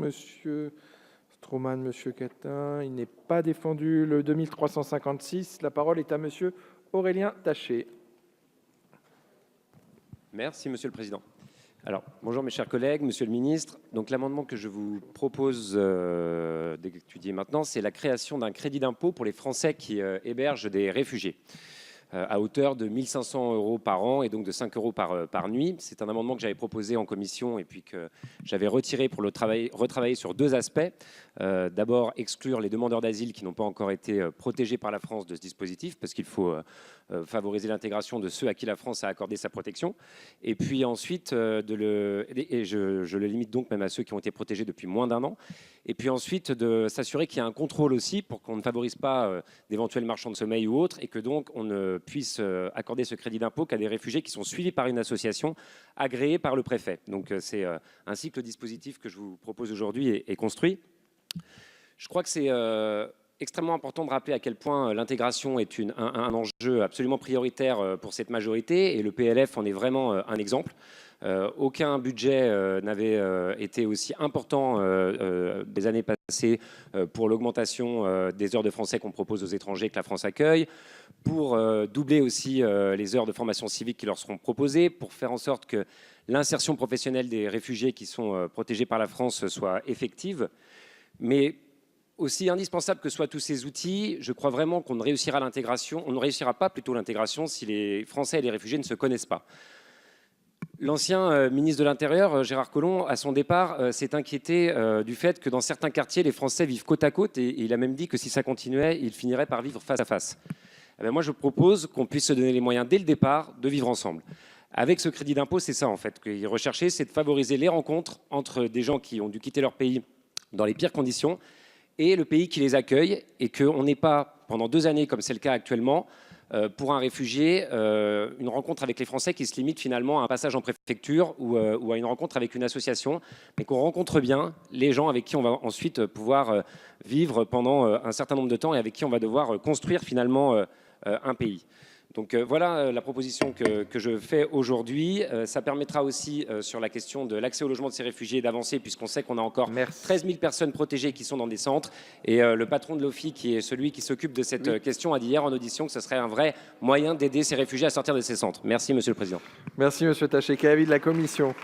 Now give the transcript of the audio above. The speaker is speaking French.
Monsieur Stroman, Monsieur Catin, il n'est pas défendu. Le 2356, la parole est à Monsieur Aurélien Taché. Merci, Monsieur le Président. Alors, bonjour mes chers collègues, Monsieur le Ministre. Donc l'amendement que je vous propose d'étudier maintenant, c'est la création d'un crédit d'impôt pour les Français qui hébergent des réfugiés à hauteur de 1 500 € par an et donc de 5 € par nuit. C'est un amendement que j'avais proposé en commission et puis que j'avais retiré pour le retravailler sur deux aspects. D'abord, exclure les demandeurs d'asile qui n'ont pas encore été protégés par la France de ce dispositif, parce qu'il faut favoriser l'intégration de ceux à qui la France a accordé sa protection. Et puis ensuite, je le limite donc même à ceux qui ont été protégés depuis moins d'1 an. Et puis ensuite, de s'assurer qu'il y a un contrôle aussi pour qu'on ne favorise pas d'éventuels marchands de sommeil ou autres, et que donc on ne puisse accorder ce crédit d'impôt qu'à des réfugiés qui sont suivis par une association agréée par le préfet. Donc c'est ainsi que le dispositif que je vous propose aujourd'hui est construit. Je crois que c'est extrêmement important de rappeler à quel point l'intégration est un enjeu absolument prioritaire pour cette majorité, et le PLF en est vraiment un exemple. Aucun budget n'avait été aussi important des années passées pour l'augmentation des heures de français qu'on propose aux étrangers que la France accueille, pour doubler aussi les heures de formation civique qui leur seront proposées, pour faire en sorte que l'insertion professionnelle des réfugiés qui sont protégés par la France soit effective. Mais aussi indispensable que soient tous ces outils, je crois vraiment qu'on ne réussira l'intégration, on ne réussira pas plutôt l'intégration si les Français et les réfugiés ne se connaissent pas. L'ancien ministre de l'Intérieur, Gérard Collomb, à son départ, s'est inquiété du fait que dans certains quartiers, les Français vivent côte à côte, et il a même dit que si ça continuait, ils finiraient par vivre face à face. Eh bien, moi, je propose qu'on puisse se donner les moyens dès le départ de vivre ensemble. Avec ce crédit d'impôt, c'est ça en fait qu'il recherchait, c'est de favoriser les rencontres entre des gens qui ont dû quitter leur pays dans les pires conditions et le pays qui les accueille, et qu'on n'ait pas, pendant 2 années, comme c'est le cas actuellement, pour un réfugié, une rencontre avec les Français qui se limite finalement à un passage en préfecture ou à une rencontre avec une association, mais qu'on rencontre bien les gens avec qui on va ensuite pouvoir vivre pendant un certain nombre de temps et avec qui on va devoir construire finalement un pays. Donc voilà la proposition que je fais aujourd'hui. Ça permettra aussi sur la question de l'accès au logement de ces réfugiés d'avancer, puisqu'on sait qu'on a encore 13 000 personnes protégées qui sont dans des centres. Et le patron de l'OFII, qui est celui qui s'occupe de cette question, a dit hier en audition que ce serait un vrai moyen d'aider ces réfugiés à sortir de ces centres. Merci Monsieur le Président. Merci Monsieur Taché. Quel est l'avis de la Commission ?